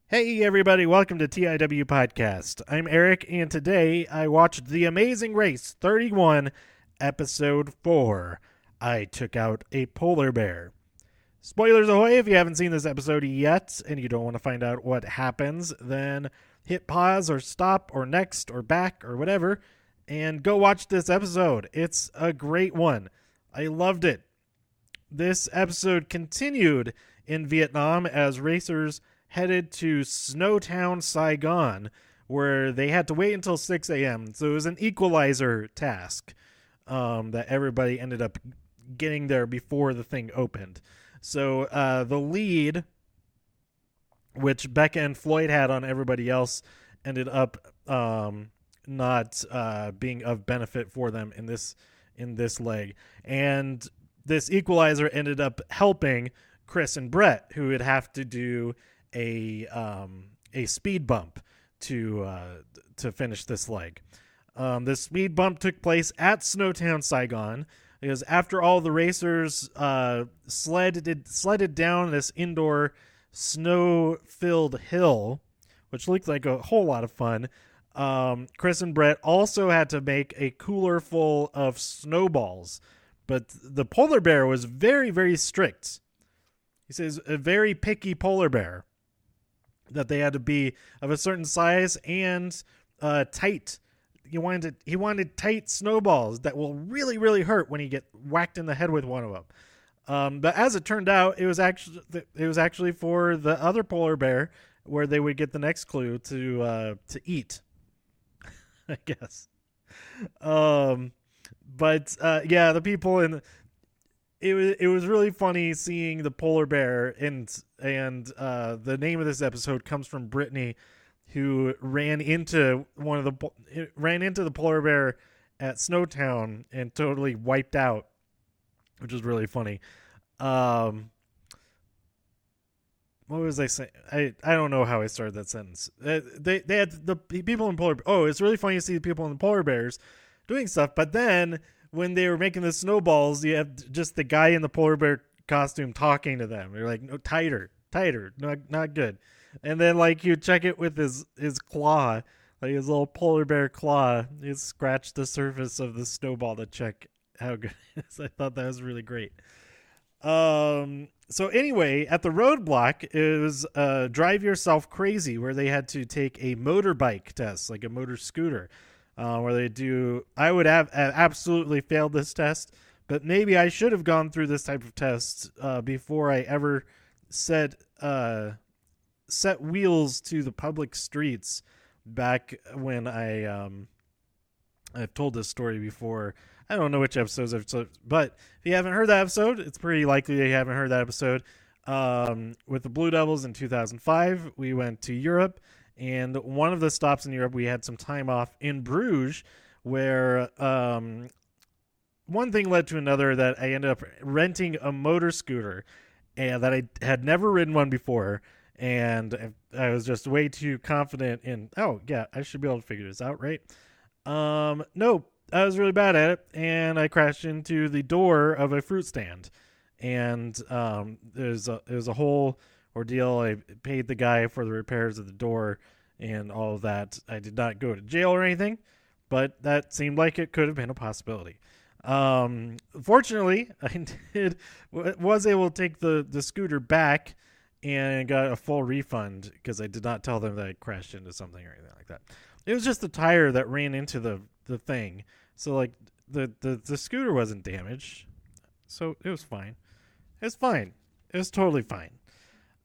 Hey everybody, welcome to TIW Podcast. I'm Eric, and today I watched The Amazing Race 31, Episode 4. I took out a polar bear. Spoilers ahoy, if you haven't seen this episode yet and you don't want to find out what happens, then hit pause or stop or next or back or whatever and go watch this episode. It's a great one. I loved it. This episode continued in Vietnam as racers headed to Snowtown, Saigon, where they had to wait until 6 a.m. So it was an equalizer task that everybody ended up getting there before the thing opened. So the lead, which Becca and Floyd had on everybody else, ended up not being of benefit for them in this leg. And this equalizer ended up helping Chris and Brett, who would have to do a speed bump to finish this leg. This speed bump took place at Snowtown, Saigon, because after all the racers sledded down this indoor snow-filled hill, which looked like a whole lot of fun, Chris and Brett also had to make a cooler full of snowballs. But the polar bear was very, very strict. He says a very picky polar bear, that they had to be of a certain size and tight. He wanted tight snowballs that will really, really hurt when you get whacked in the head with one of them. But as it turned out, it was actually for the other polar bear, where they would get the next clue to eat, I guess. But the people in it was really funny seeing the polar bear, and the name of this episode comes from Brittany, who ran into the polar bear at Snowtown and totally wiped out, which was really funny. What was I saying? I don't know how I started that sentence. They had the people in polar. Oh, it's really funny to see the people in the polar bears doing stuff, but then when they were making the snowballs, you have just the guy in the polar bear costume talking to them. They're like, no, tighter, not good. And then like you check it with his claw, like his little polar bear claw. He scratched the surface of the snowball to check how good it is. I thought that was really great. So anyway, at the roadblock, it was Drive Yourself Crazy, where they had to take a motorbike test, like a motor scooter. Where they do, I would have absolutely failed this test, but maybe I should have gone through this type of test before I ever set wheels to the public streets. Back when I've told this story before. I don't know which episodes but if you haven't heard that episode, it's pretty likely you haven't heard that episode. With the Blue Devils in 2005, we went to Europe. And one of the stops in Europe, we had some time off in Bruges, where one thing led to another, that I ended up renting a motor scooter, and that I had never ridden one before. And I was just way too confident in, oh, yeah, I should be able to figure this out, right? No, I was really bad at it, and I crashed into the door of a fruit stand. And it was a whole ordeal. I paid the guy for the repairs of the door and all of that. I did not go to jail or anything, but that seemed like it could have been a possibility. Fortunately, I was able to take the scooter back and got a full refund, because I did not tell them that I crashed into something or anything like that. It was just the tire that ran into the thing. So like the scooter wasn't damaged. So it was fine. It was fine. It was totally fine.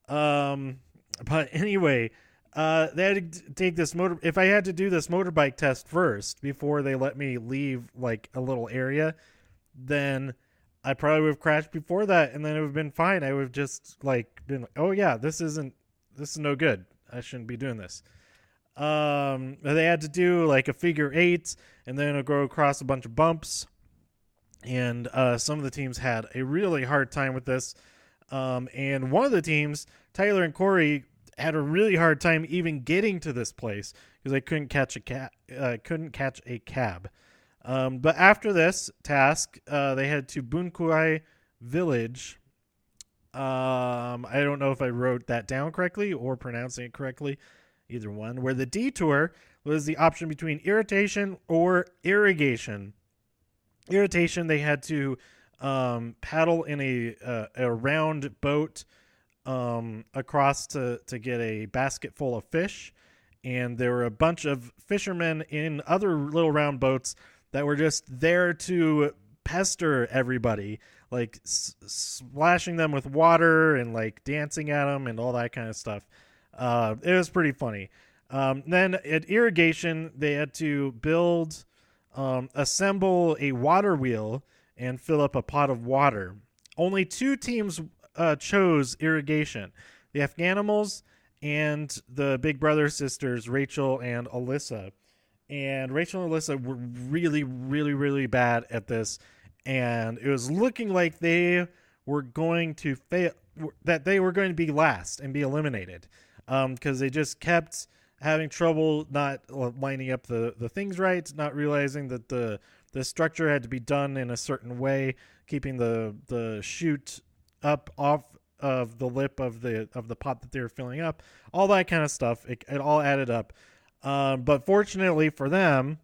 But anyway, they had to take this if I had to do this motorbike test first before they let me leave like a little area, then I probably would have crashed before that, and then it would have been fine. I would have just like been like, oh yeah, this is no good. I shouldn't be doing this. They had to do like a figure eight and then go across a bunch of bumps. And some of the teams had a really hard time with this. And one of the teams, Tyler and Corey, had a really hard time even getting to this place because they couldn't catch a cab. But after this task, they head to Bunkuai Village, I don't know if I wrote that down correctly or pronouncing it correctly, either one, where the detour was the option between irritation or irrigation. Irritation, they had to paddle in a round boat across to get a basket full of fish. And there were a bunch of fishermen in other little round boats that were just there to pester everybody, like splashing them with water and like dancing at them and all that kind of stuff. It was pretty funny. Then at irrigation, they had to assemble a water wheel and fill up a pot of water. Only two teams chose irrigation: the Afghanimals and the Big Brother sisters, Rachel and Alyssa. And Rachel and Alyssa were really, really, really bad at this. And it was looking like they were going to fail, that they were going to be last and be eliminated. Because they just kept having trouble not lining up the things right, not realizing that the structure had to be done in a certain way, keeping the chute up off of the lip of the pot that they were filling up, all that kind of stuff. It all added up. But fortunately for them,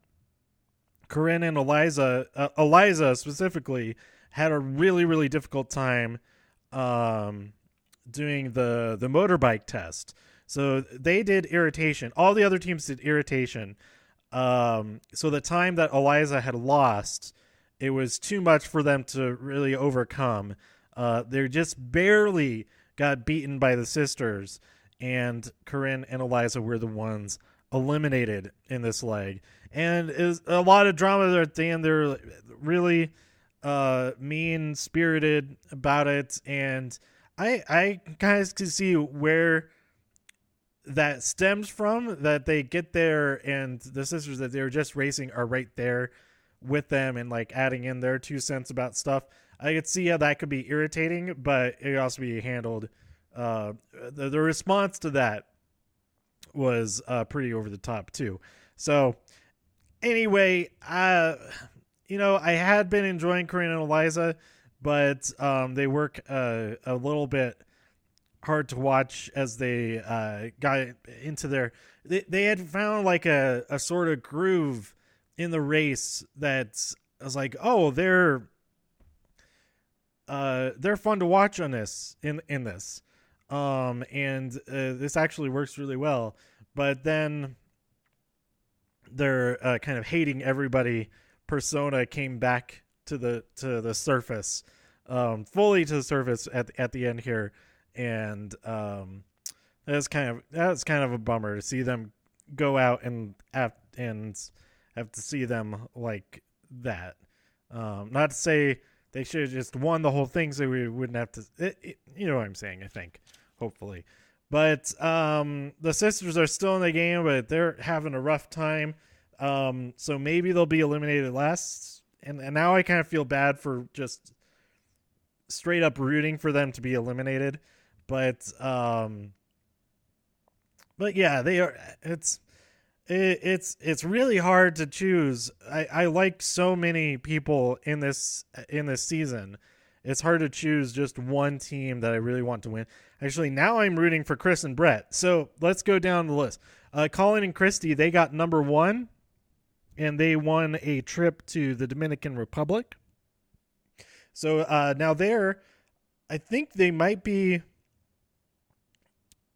Corinne and Eliza specifically, had a really, really difficult time doing the motorbike test. So they did irritation. All the other teams did irritation. So the time that Eliza had lost, it was too much for them to really overcome. They just barely got beaten by the sisters, and Corinne and Eliza were the ones eliminated in this leg. And it was a lot of drama there at the end. They're really mean-spirited about it, and I kind of can see where that stems from, that they get there and the sisters that they were just racing are right there with them and like adding in their 2 cents about stuff. I could see how that could be irritating, but it could also be handled. The response to that was pretty over the top too. So anyway, I had been enjoying Corinne and Eliza, but they work a little bit hard to watch as they got into their. They had found like a sort of groove in the race that I was like, oh, they're fun to watch on this in this, and this actually works really well. But then their kind of hating everybody persona came back to the surface, fully to the surface at the end here, and that's kind of a bummer to see them go out and have to see them like that. Not to say they should have just won the whole thing, so we wouldn't have to. You know what I'm saying? I think, hopefully. But the sisters are still in the game, but they're having a rough time. So maybe they'll be eliminated last. And now I kind of feel bad for just straight up rooting for them to be eliminated. But yeah, they are. It's really hard to choose. I like so many people in this season. It's hard to choose just one team that I really want to win. Actually, now I'm rooting for Chris and Brett. So let's go down the list. Colin and Christy, they got number 1, and they won a trip to the Dominican Republic. So now I think they might be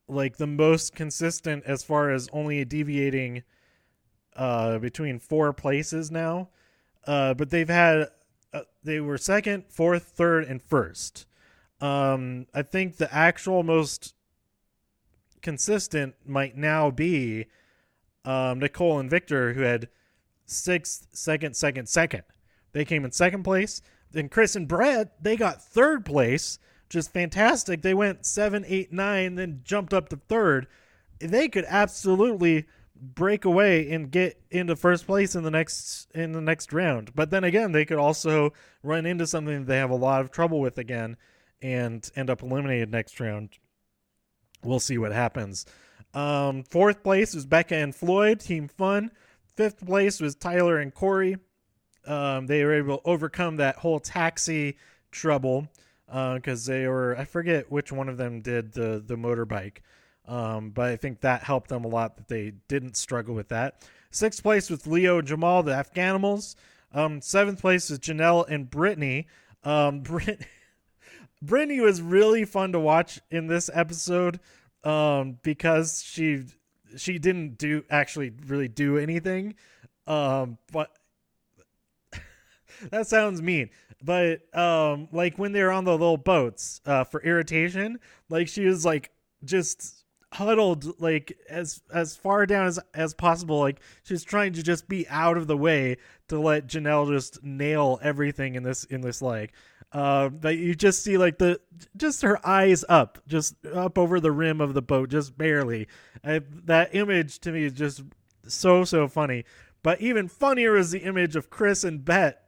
like the most consistent as far as only deviating between 4 places now. But they've had they were 2nd, 4th, 3rd, and 1st. I think the actual most consistent might now be Nicole and Victor, who had 6th, 2nd, 2nd, 2nd. They came in 2nd place. Then Chris and Brett, they got 3rd place, which is fantastic. They went 7, 8, 9, then jumped up to 3rd. They could absolutely break away and get into 1st place in the next round. But then again, they could also run into something that they have a lot of trouble with again and end up eliminated next round. We'll see what happens. 4th place was Becca and Floyd, Team Fun. 5th place was Tyler and Corey. They were able to overcome that whole taxi trouble. because they were, I forget which one of them did the motorbike, but I think that helped them a lot that they didn't struggle with that. Sixth place with Leo and Jamal, the Afghanimals. Seventh place is Janelle and Brittany. Brittany was really fun to watch in this episode, because she didn't actually really do anything, but that sounds mean. But like when they were on the little boats for irritation, like she was like just huddled like as far down as possible. Like she's trying to just be out of the way to let Janelle just nail everything in this like. But you just see like just her eyes up, just up over the rim of the boat, just barely. That image to me is just so funny. But even funnier is the image of Chris and Brett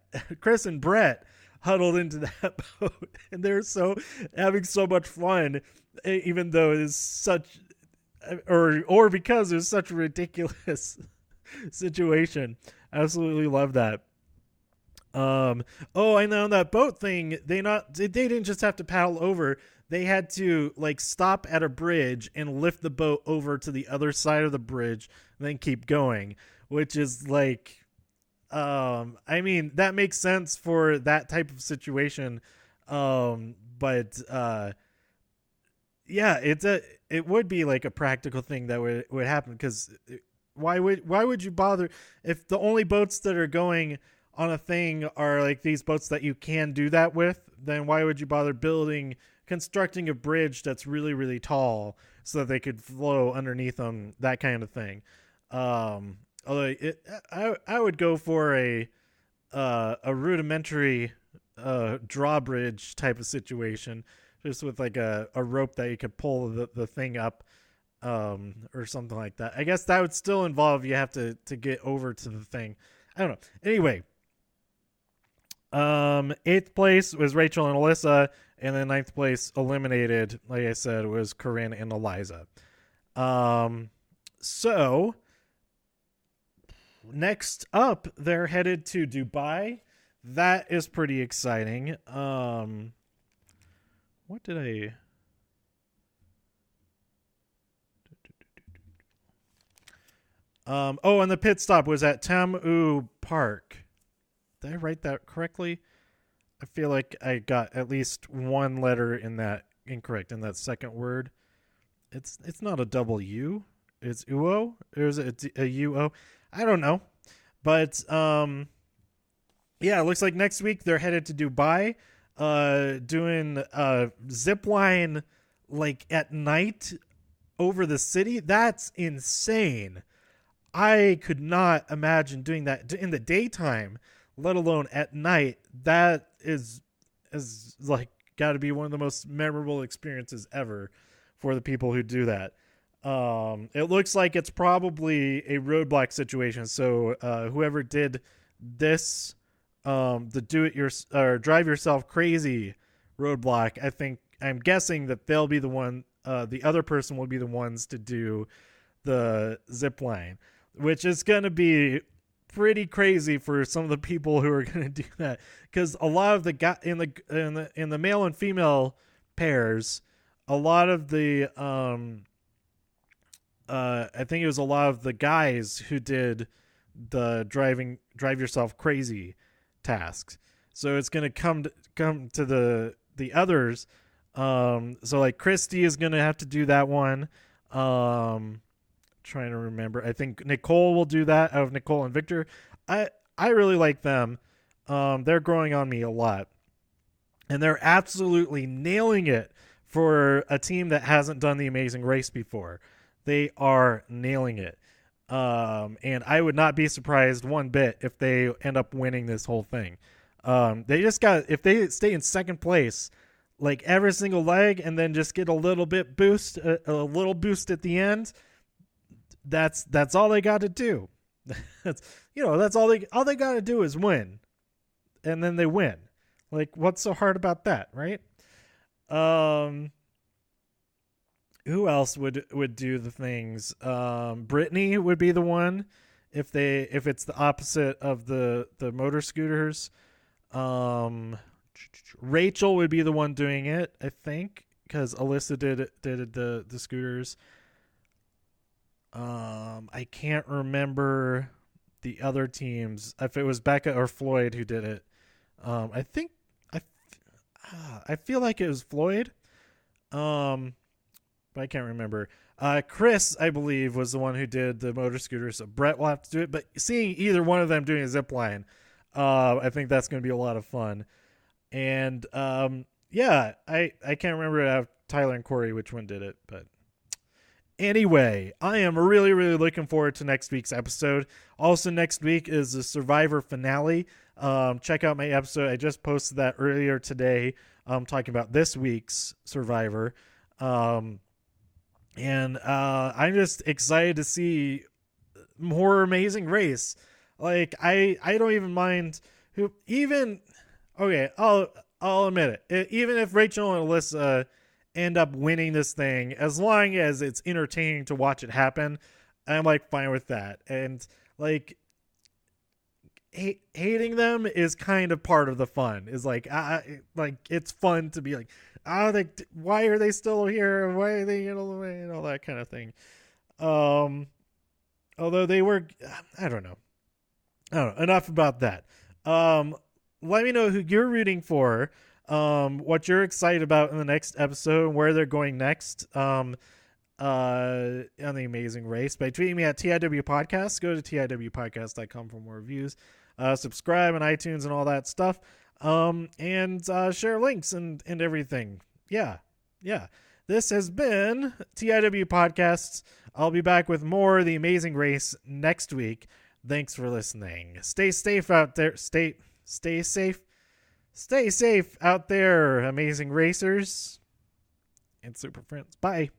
huddled into that boat, and they're having so much fun, even though it is such, or because it's such a ridiculous situation. Absolutely love that. Oh, and on that boat thing, they didn't just have to paddle over. They had to like stop at a bridge and lift the boat over to the other side of the bridge and then keep going, which is like, I mean, that makes sense for that type of situation. But yeah, it would be like a practical thing that would happen, because why would you bother if the only boats that are going on a thing are like these boats that you can do that with? Then why would you bother constructing a bridge that's really, really tall so that they could flow underneath them, that kind of thing. Although I would go for a rudimentary drawbridge type of situation, just with like a rope that you could pull the thing up, or something like that. I guess that would still involve you have to get over to the thing. I don't know. Anyway, eighth place was Rachel and Alyssa, and then ninth place eliminated, like I said, was Corinne and Eliza. So next up, they're headed to Dubai. That is pretty exciting. What did I... oh, and the pit stop was at Tamu Park. Did I write that correctly? I feel like I got at least one letter in that incorrect in that second word. It's not a double U. It's UO? Or is it a UO? I don't know. But yeah, it looks like next week they're headed to Dubai, doing zip line like at night over the city. That's insane. I could not imagine doing that in the daytime, let alone at night. That is like got to be one of the most memorable experiences ever for the people who do that. It looks like it's probably a roadblock situation. So whoever did this, the drive yourself crazy roadblock, I'm guessing that they'll be the one. The other person will be the ones to do the zip line, which is going to be pretty crazy for some of the people who are going to do that, because a lot of the guy in the male and female pairs, a lot of the I think it was a lot of the guys who did the drive yourself crazy tasks. So it's going to come to the others. So like Christy is going to have to do that one. Trying to remember. I think Nicole will do that, out of Nicole and Victor. I really like them. They're growing on me a lot. And they're absolutely nailing it for a team that hasn't done the Amazing Race before. They are nailing it. And I would not be surprised one bit if they end up winning this whole thing. If they stay in second place, like every single leg, and then just get a little boost at the end, that's all they got to do. That's all they got to do is win, and then they win. Like, what's so hard about that, right? Who else would do the things? Brittany would be the one if it's the opposite of the motor scooters. Rachel would be the one doing it, I think, because Alyssa did the scooters. I can't remember the other teams if it was Becca or Floyd who did it. I think I feel like it was Floyd. But I can't remember. Chris, I believe, was the one who did the motor scooter, so Brett will have to do it. But seeing either one of them doing a zip line, I think that's going to be a lot of fun. And yeah, I can't remember Tyler and Corey which one did it, but anyway, I am really, really looking forward to next week's episode. Also, next week is the Survivor finale. Check out my episode. I just posted that earlier today, talking about this week's Survivor. And I'm just excited to see more Amazing Race. Like, I don't even mind who even. Okay, I'll admit it. Even if Rachel and Alyssa end up winning this thing, as long as it's entertaining to watch it happen, I'm like fine with that. And like hating them is kind of part of the fun. Is like like it's fun to be like, why are they still here? Why are they away and all that kind of thing. Although they were, I don't know. Enough about that. Let me know who you're rooting for, what you're excited about in the next episode, and where they're going next on The Amazing Race by tweeting me at TIW Podcast. Go to TIWpodcast.com for more reviews. Subscribe on iTunes and all that stuff. And share links and everything. Yeah. This has been TIW Podcasts. I'll be back with more of The Amazing Race next week. Thanks for listening. Stay safe out there. Stay safe. Stay safe out there, amazing racers and super friends. Bye.